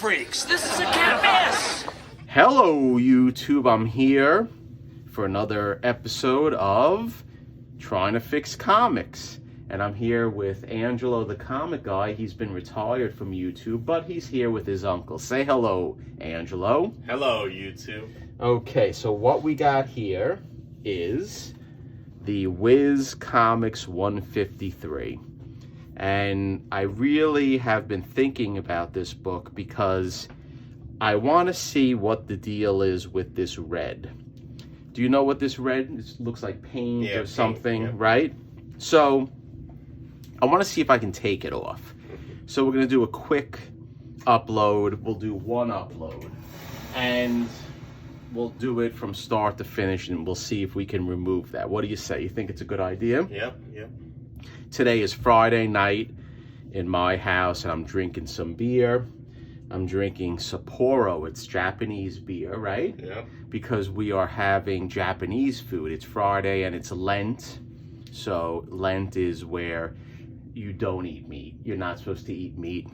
freaks. This is a cat mess. Hello, YouTube. I'm here for another episode of Trying to Fix Comics. And I'm here with Angelo, the comic guy. He's been retired from YouTube, but he's here with his uncle. Say hello, Angelo. Hello, YouTube. Okay, so what we got here is the Wiz Comics 153. And I really have been thinking about this book because I want to see what the deal is with this red. Do you know what this red is? It looks like paint or something, paint, yeah. Right? So I want to see if I can take it off. So we're going to do a quick upload. We'll do one upload. And we'll do it from start to finish, and we'll see if we can remove that. What do you say? You think it's a good idea? Yep. Today is Friday night in my house, and I'm drinking some beer. I'm drinking Sapporo. It's Japanese beer, right? Yep. Because we are having Japanese food. It's Friday and it's Lent. So Lent is where you don't eat meat. You're not supposed to eat meat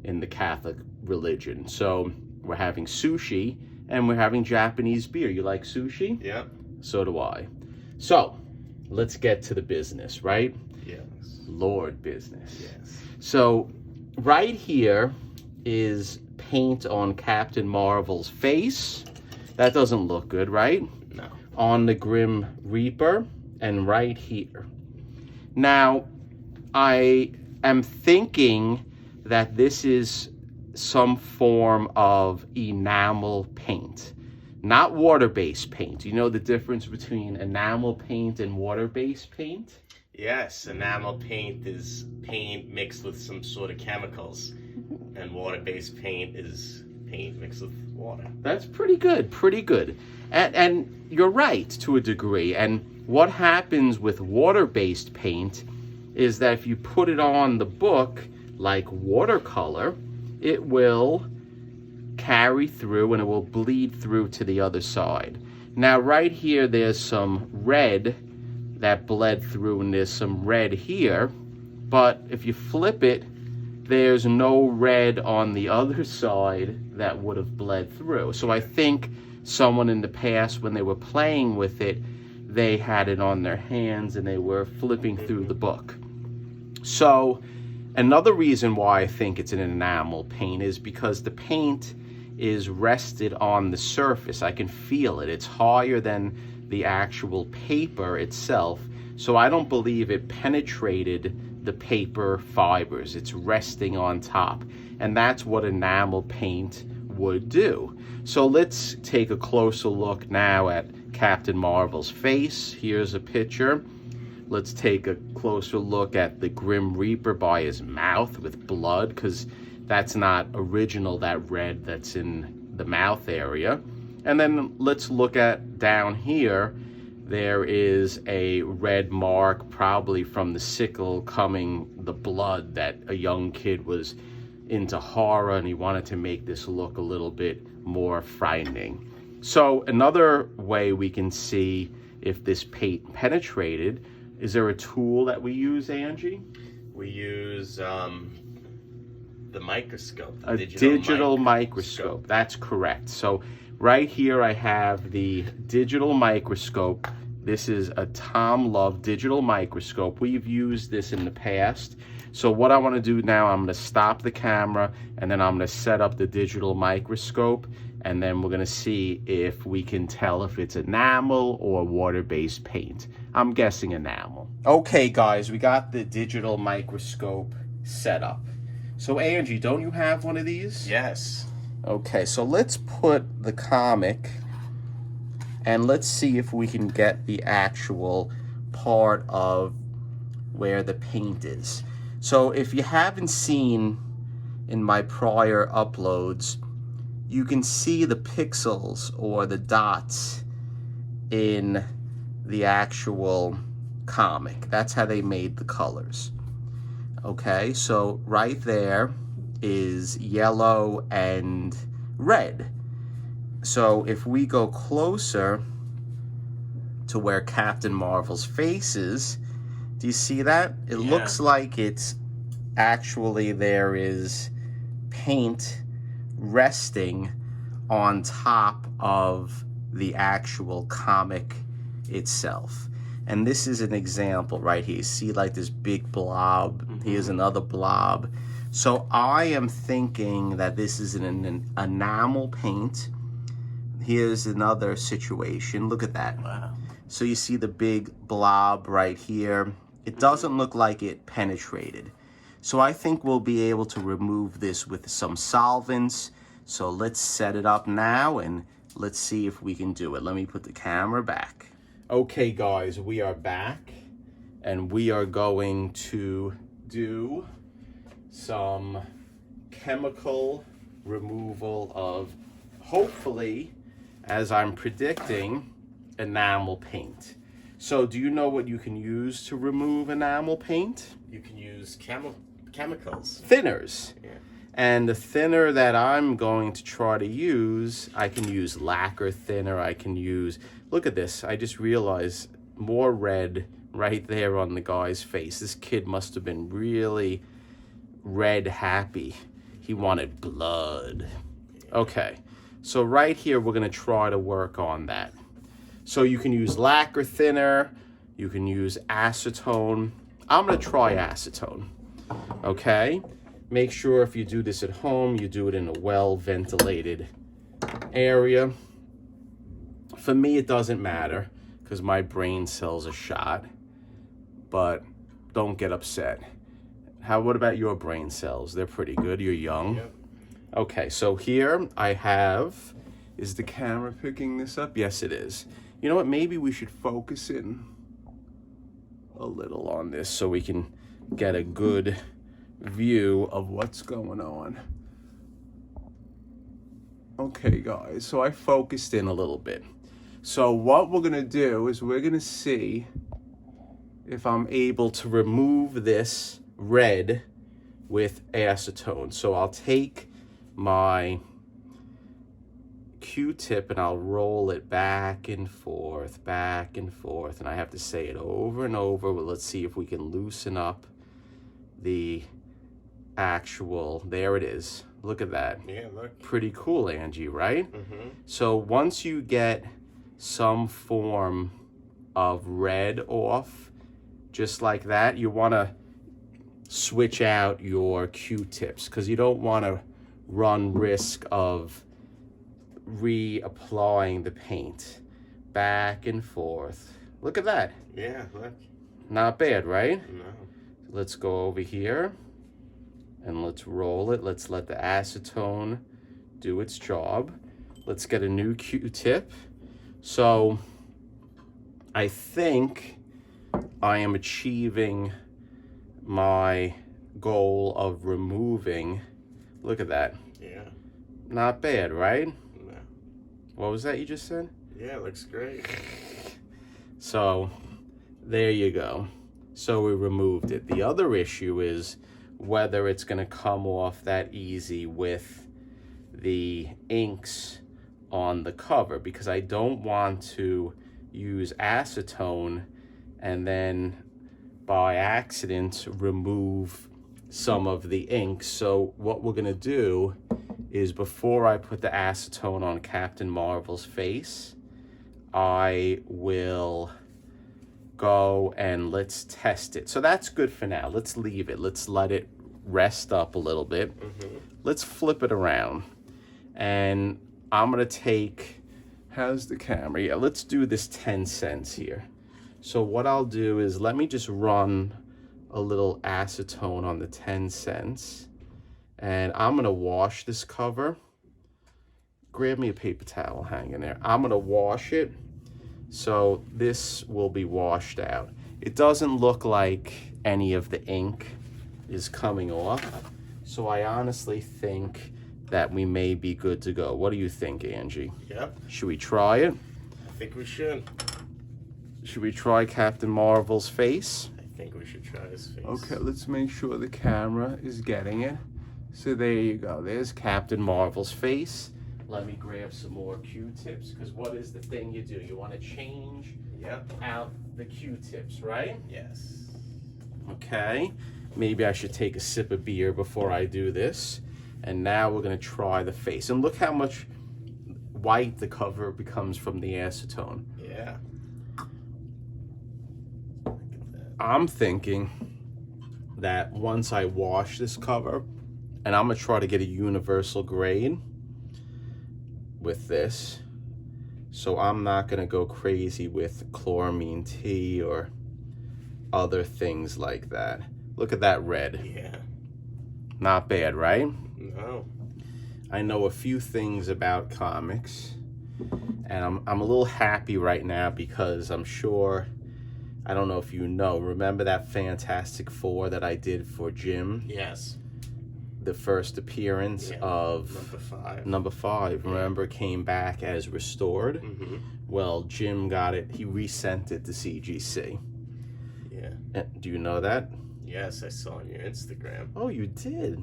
in the Catholic religion. So we're having sushi and we're having Japanese beer. You like sushi? Yep. So do I. So let's get to the business, right? Yes. Lord business. Yes. So right here is paint on Captain Marvel's face. That doesn't look good, right? No. On the Grim Reaper, and right here. Now, I am thinking that this is some form of enamel paint, not water-based paint. You know the difference between enamel paint and water-based paint? Yes, enamel paint is paint mixed with some sort of chemicals, and water-based paint is paint mixed with water. That's pretty good, pretty good. And you're right to a degree. And what happens with water-based paint is that if you put it on the book like watercolor, it will carry through and it will bleed through to the other side. Now right here there's some red that bled through, and there's some red here, but if you flip it, there's no red on the other side that would have bled through. So I think someone in the past, when they were playing with it, they had it on their hands and they were flipping through the book. So another reason why I think it's an enamel paint is because the paint is rested on the surface. I can feel it. It's higher than the actual paper itself, so I don't believe it penetrated the paper fibers. It's resting on top, and that's what enamel paint would do. So let's take a closer look now at Captain Marvel's face. Here's a picture. Let's take a closer look at the Grim Reaper by his mouth with blood, because that's not original, that red that's in the mouth area. And then let's look at down here. There is a red mark, probably from the sickle coming, the blood, that a young kid was into horror and he wanted to make this look a little bit more frightening. So another way we can see if this paint penetrated, is there a tool that we use, Angie? We use the microscope. A digital microscope. That's correct. So right here I have the digital microscope. This is a Tom Love digital microscope. We've used this in the past. So what I want to do now, I'm going to stop the camera and then I'm going to set up the digital microscope, and then we're going to see if we can tell if it's enamel or water-based paint. I'm guessing enamel. Okay guys, we got the digital microscope set up. So Angie, don't you have one of these? Yes. Okay, so let's put the comic and let's see if we can get the actual part of where the paint is. So if you haven't seen in my prior uploads, you can see the pixels or the dots in the actual comic. That's how they made the colors. Okay, so right there is yellow and red. So if we go closer to where Captain Marvel's face is, do you see that? It looks like it's actually, there is paint resting on top of the actual comic itself. And this is an example right here. You see like this big blob. Here's another blob. So I am thinking that this is an enamel paint. Here's another situation. Look at that. Wow. So you see the big blob right here. It doesn't look like it penetrated. So I think we'll be able to remove this with some solvents. So let's set it up now and let's see if we can do it. Let me put the camera back. Okay guys, we are back and we are going to do some chemical removal of, hopefully, as I'm predicting, enamel paint. So do you know what you can use to remove enamel paint? You can use chemicals. Thinners. Yeah. And the thinner that I'm going to try to use, I can use lacquer thinner. I can use, look at this. I just realized more red right there on the guy's face. This kid must have been really red happy. He wanted blood. Okay, so right here, we're gonna try to work on that. So you can use lacquer thinner, you can use acetone. I'm gonna try acetone, okay? Make sure if you do this at home, you do it in a well-ventilated area. For me, it doesn't matter because my brain cells are shot, but don't get upset. What about your brain cells? They're pretty good, you're young. Yep. Okay, so here I have, is the camera picking this up? Yes, it is. You know what, maybe we should focus in a little on this so we can get a good view of what's going on. Okay guys, so I focused in a little bit. So what we're gonna do is we're gonna see if I'm able to remove this red with acetone. So I'll take my Q-tip and I'll roll it back and forth, and I have to say it over and over. Well, let's see if we can loosen up the actual, there it is. Look at that. Yeah, look. Pretty cool, Angie, right? So once you get some form of red off, just like that, you want to switch out your Q-tips because you don't want to run risk of reapplying the paint back and forth. Look at that. Yeah, look. Not bad, right? No. Let's go over here and let's roll it. Let's let the acetone do its job. Let's get a new Q-tip. So I think I am achieving my goal of removing. Look at that. Yeah. Not bad, right? No. What was that you just said? Yeah, it looks great. So there you go. So we removed it. The other issue is whether it's going to come off that easy with the inks on the cover, because I don't want to use acetone and then by accident remove some of the ink. So what we're going to do is, before I put the acetone on Captain Marvel's face, I will go and let's test it. So that's good for now. Let's leave it. Let's let it rest up a little bit. Let's flip it around. And I'm going to take, how's the camera? Yeah, let's do this 10 cents here. So what I'll do is, let me just run a little acetone on the 10 cents. And I'm going to wash this cover. Grab me a paper towel hanging there. I'm going to wash it. So this will be washed out. It doesn't look like any of the ink is coming off. So I honestly think that we may be good to go. What do you think, Angie? Yep. Should we try it? I think we should. Should we try Captain Marvel's face? I think we should try his face. Okay, let's make sure the camera is getting it. So there you go. There's Captain Marvel's face. Let me grab some more Q-tips, because what is the thing you do? You want to change out the Q-tips, right? Yes. Okay. Maybe I should take a sip of beer before I do this. And now we're gonna try the face. And look how much white the cover becomes from the acetone. Yeah. I'm thinking that once I wash this cover, and I'm gonna try to get a universal grade with this, so I'm not gonna go crazy with chloramine T or other things like that. Look at that red. Yeah. Not bad, right? No. I know a few things about comics, and I'm a little happy right now because I'm sure, I don't know if you know, remember that Fantastic Four that I did for Jim? Yes. The first appearance of number five, remember, came back as restored. Well, Jim got it, he resent it to CGC. Yeah. Do you know that? Yes, I saw on your Instagram. Oh, you did.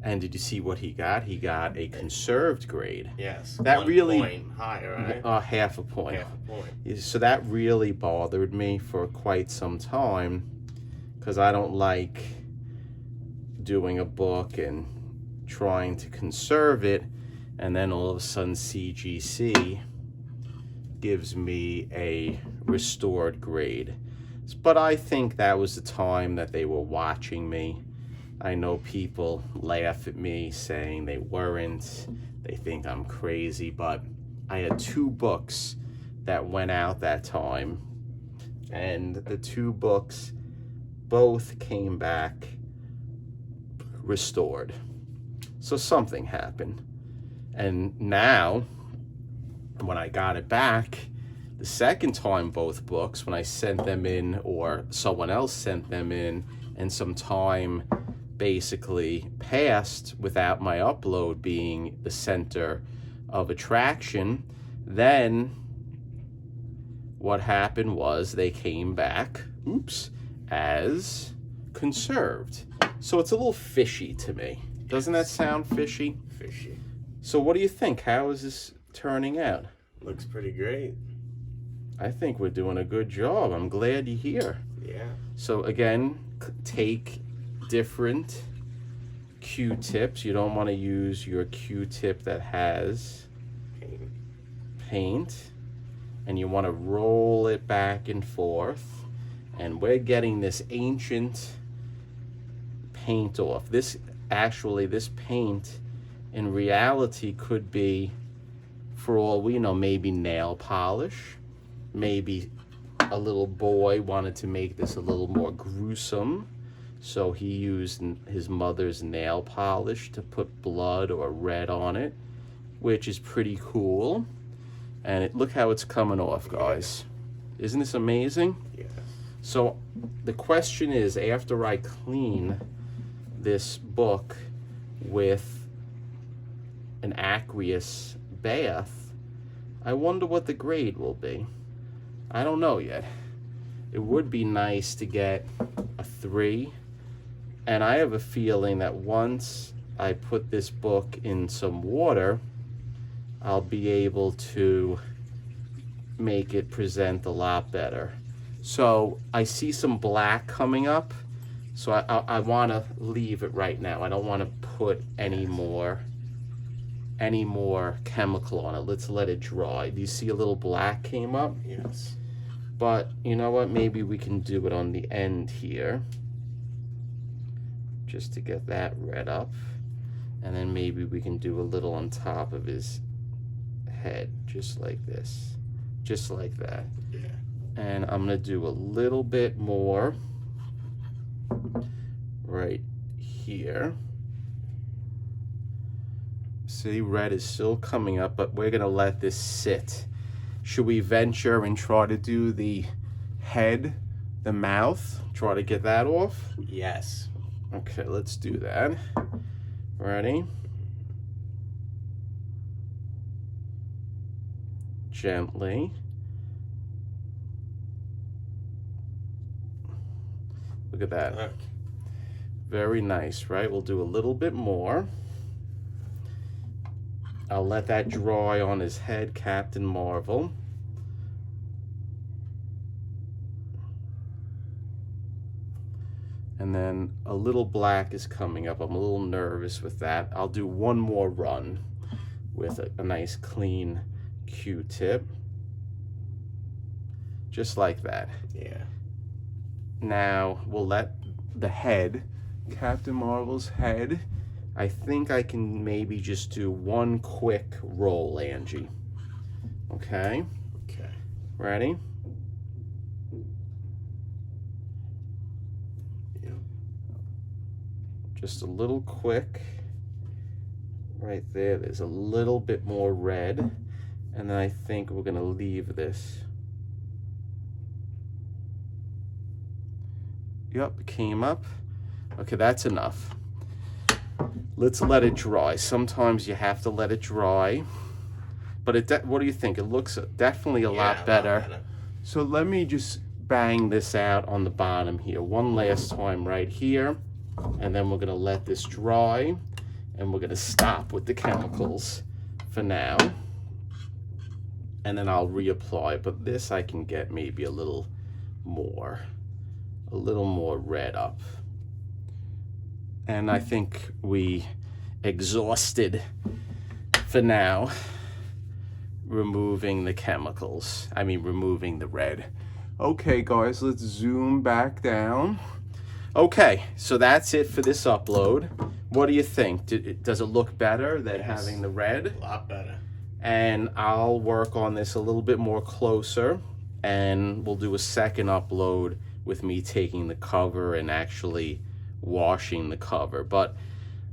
And did you see what he got? He got a conserved grade. Yes. That 1 really point higher, right? Half a point. Half a point. So that really bothered me for quite some time, because I don't like doing a book and trying to conserve it, and then all of a sudden CGC gives me a restored grade. But I think that was the time that they were watching me. I know people laugh at me saying they weren't, they think I'm crazy, but I had 2 books that went out that time, and the 2 books both came back restored. So something happened. And now, when I got it back, the second time both books, when I sent them in, or someone else sent them in, and some time basically passed without my upload being the center of attraction, then what happened was they came back, as conserved. So it's a little fishy to me. Doesn't that sound fishy? Fishy. So what do you think? How is this turning out? Looks pretty great. I think we're doing a good job. I'm glad you're here. Yeah. So again, take different Q-tips. You don't want to use your Q-tip that has paint. And you want to roll it back and forth. And we're getting this ancient paint off. This paint in reality could be, for all we know, maybe nail polish. Maybe a little boy wanted to make this a little more gruesome, so he used his mother's nail polish to put blood or red on it, which is pretty cool. And look how it's coming off, guys. Isn't this amazing? Yeah. So the question is, after I clean this book with an aqueous bath, I wonder what the grade will be. I don't know yet. It would be nice to get a 3, and I have a feeling that once I put this book in some water, I'll be able to make it present a lot better. So I see some black coming up, so I want to leave it right now. I don't want to put any more chemical on it. Let's let it dry. Do you see a little black came up? Yes. But you know what? Maybe we can do it on the end here, just to get that red up. And then maybe we can do a little on top of his head, just like this. Just like that. Yeah. And I'm gonna do a little bit more right here. See, red is still coming up, but we're gonna let this sit. Should we venture and try to do the head, the mouth, try to get that off? Yes. Okay, let's do that. Ready? Gently. Look at that. Look. Very nice, right? We'll do a little bit more. I'll let that dry on his head, Captain Marvel. And then a little black is coming up. I'm a little nervous with that. I'll do one more run with a nice clean Q-tip. Just like that. Yeah. Now we'll let the head, Captain Marvel's head, I think I can maybe just do one quick roll, Angie. Okay? Okay. Ready? Yep. Just a little quick. Right there, there's a little bit more red. And then I think we're gonna leave this. Yep, it came up. Okay, that's enough. Let's let it dry. Sometimes you have to let it dry. But what do you think? It looks definitely a lot better. So let me just bang this out on the bottom here. One last time right here. And then we're gonna let this dry. And we're gonna stop with the chemicals for now. And then I'll reapply. But this I can get maybe a little more red up. And I think we exhausted for now removing the chemicals. I mean, removing the red. Okay, guys, let's zoom back down. Okay, so that's it for this upload. What do you think? Does it look better than having the red? A lot better. And I'll work on this a little bit more closer, and we'll do a second upload with me taking the cover and actually washing the cover. But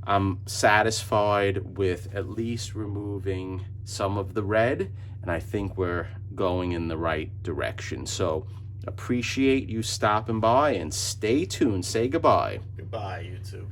I'm satisfied with at least removing some of the red, and I think we're going in the right direction. So appreciate you stopping by, and stay tuned. Say goodbye. Goodbye, YouTube.